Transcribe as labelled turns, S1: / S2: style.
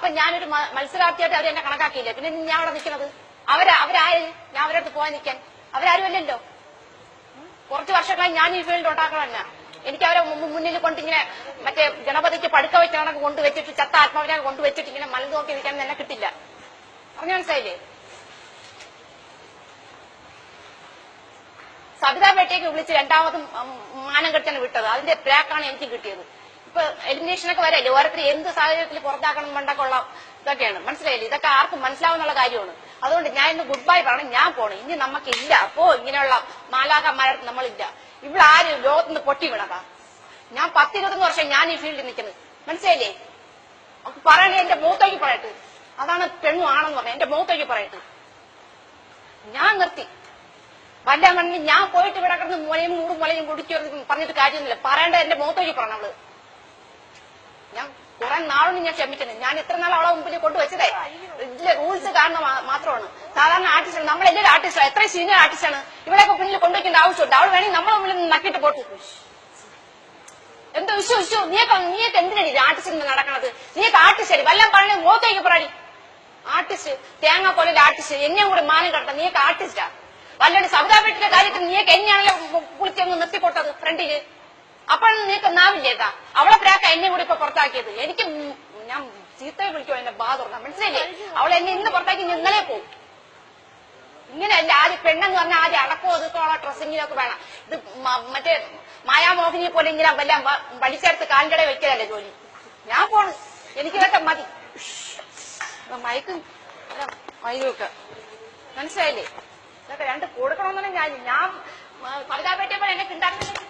S1: അപ്പൊ ഞാനൊരു മത്സരാർത്ഥിയായിട്ട് അവരെന്നെ കണക്കാക്കിയില്ല. പിന്നെ ഞാൻ അവിടെ നിൽക്കുന്നത് അവരാര്? ഞാൻ അവരടുത്ത് പോകാൻ നിൽക്കാൻ അവരാരുമല്ലല്ലോ. കുറച്ച് വർഷങ്ങളായി ഞാൻ ഈ ഫീൽഡ് ഉണ്ടാക്കണമല്ല. എനിക്ക് അവരെ മുന്നിൽ കൊണ്ടിങ്ങനെ മറ്റേ ഗണപതിക്ക് പടുക്ക വെച്ച കണക്ക് കൊണ്ടുവച്ചിട്ട് ചത്ത ആത്മാവിനെ കൊണ്ടുവച്ചിട്ട് ഇങ്ങനെ മല നോക്കി നിൽക്കാൻ തന്നെ കിട്ടില്ല. പറഞ്ഞു മനസ്സിലായില്ലേ? സബിതാപേട്ടയ്ക്ക് വിളിച്ച് രണ്ടാമതും മാനം കെട്ടാണ് വിട്ടത്. അതിന്റെ ബ്രാക്കാണ് എനിക്ക് കിട്ടിയത്. ഇപ്പൊ എലിമിനേഷനൊക്കെ വരല്ലേ, ഓരോരുത്തർ എന്ത് സാഹചര്യത്തിൽ പുറത്താക്കണം വേണ്ടൊക്കെയുള്ള ഇതൊക്കെയാണ്. മനസ്സിലായില്ലേ? ഇതൊക്കെ ആർക്കും മനസ്സിലാവുന്നുള്ള കാര്യമാണ്. അതുകൊണ്ട് ഞാൻ ഇന്ന് ഗുഡ് ബൈ പറയണം. ഞാൻ പോണം. ഇനി നമുക്കില്ല. അപ്പോ ഇങ്ങനെയുള്ള മാലാകന്മാരടുത്ത് നമ്മളില്ല. ഇവിടെ ആര് ലോകത്തുനിന്ന് പൊട്ടി വീണതാ? ഞാൻ 10-20 വർഷം ഞാൻ ഈ ഫീൽഡിൽ നിൽക്കുന്നത്. മനസ്സിലായില്ലേ? പറയണേ എന്റെ മൂത്തേക്ക് പറയട്ടെ. അതാണ് പെണ്ണും ആണെന്ന് പറഞ്ഞത്. എന്റെ മൂത്തേക്ക് പറയട്ടെ. ഞാൻ നിർത്തി. വല്ല മണ്ണിൽ ഞാൻ പോയിട്ട് ഇവിടെ കിടന്ന് മുലയും മുലയും കുടിച്ചു പറഞ്ഞിട്ട് കാര്യമൊന്നുമില്ല. പറയേണ്ടത് എന്റെ മൂത്തേക്ക് പറയണം. അവള് ഞാൻ കുറെ നാളൊന്നും ഞാൻ ക്ഷമിക്കുന്നത്. ഞാൻ എത്ര നാൾ അവളെ മുമ്പിൽ കൊണ്ടുവച്ചതേ. ഇതിലെ റൂൾസ് കാരണം മാത്രമാണ്. സാധാരണ ആർട്ടിസ്റ്റ് നമ്മളെല്ലാവരും ആർട്ടിസ്റ്റാണ്. എത്ര സീനിയർ ആർട്ടിസ്റ്റാണ്. ഇവിടെയൊക്കെ മുന്നിൽ കൊണ്ടുവയ്ക്കേണ്ട ആവശ്യമുണ്ട്. അവൾ വേണമെങ്കിൽ നമ്മളെ മുമ്പിൽ നക്കിട്ട് പോട്ടു. എന്തോ വിശ്വസിച്ചു നീയൊക്കെ എന്തിനാണ് ഇത് ആർട്ടിസ്റ്റ് നടക്കണത്? നീയൊക്കെ ആർട്ടിസ്റ്റ് വല്ലതും പറയണേ മോത്തേക്ക് പറയടി. ആർട്ടിസ്റ്റ് തേങ്ങ പോലെ ആർട്ടിസ്റ്റ് എന്നെയും കൂടെ മാനം കടത്താം. നീയൊക്കെ ആർട്ടിസ്റ്റാ. വല്ലതും സബിതാപേട്ടയുടെ കാര്യത്തിൽ നീയൊക്കെ എന്നെയാണല്ലോ കുളിച്ചങ്ങ് നിർത്തിക്കൊട്ടത് ഫ്രണ്ടില്. അപ്പോഴൊന്നും നീക്ക് നാവില്ലേതാ? അവളെ പ്രാക്ക എന്നെ കൂടി ഇപ്പൊ പുറത്താക്കിയത്. എനിക്ക് ഞാൻ ചീത്തയെ വിളിക്കുമോ എന്നെ ബാ തുറക്കാം. മനസ്സിലായില്ലേ? അവളെ എന്നെ ഇന്ന് പുറത്താക്കി ഇന്നലെ പോകും. ഇങ്ങനെയല്ല. ആദ്യം പെണ്ണെന്ന് പറഞ്ഞാൽ ആദ്യം അടക്കോ ഒതുക്കമുള്ള ഡ്രസ്സിങ്ങിനൊക്കെ വേണം. ഇത് മറ്റേ മായാമോഹിനിയെ പോലെ ഇങ്ങനെ വല്ല വലിച്ചെടുത്ത് കാലിന്റെ ഇടയിൽ വെക്കലല്ലേ ജോലി. ഞാൻ പോണ്. എനിക്കിതൊക്കെ മതി. മയക്കും മയിലുമൊക്കെ മനസ്സിലായില്ലേ? ഇതൊക്കെ രണ്ട് കൊടുക്കണമെന്നുണ്ടെങ്കിൽ ഞാൻ സബിതാപേട്ടയെ പോലെ എന്നെ കിണ്ടാക്കുന്നില്ല.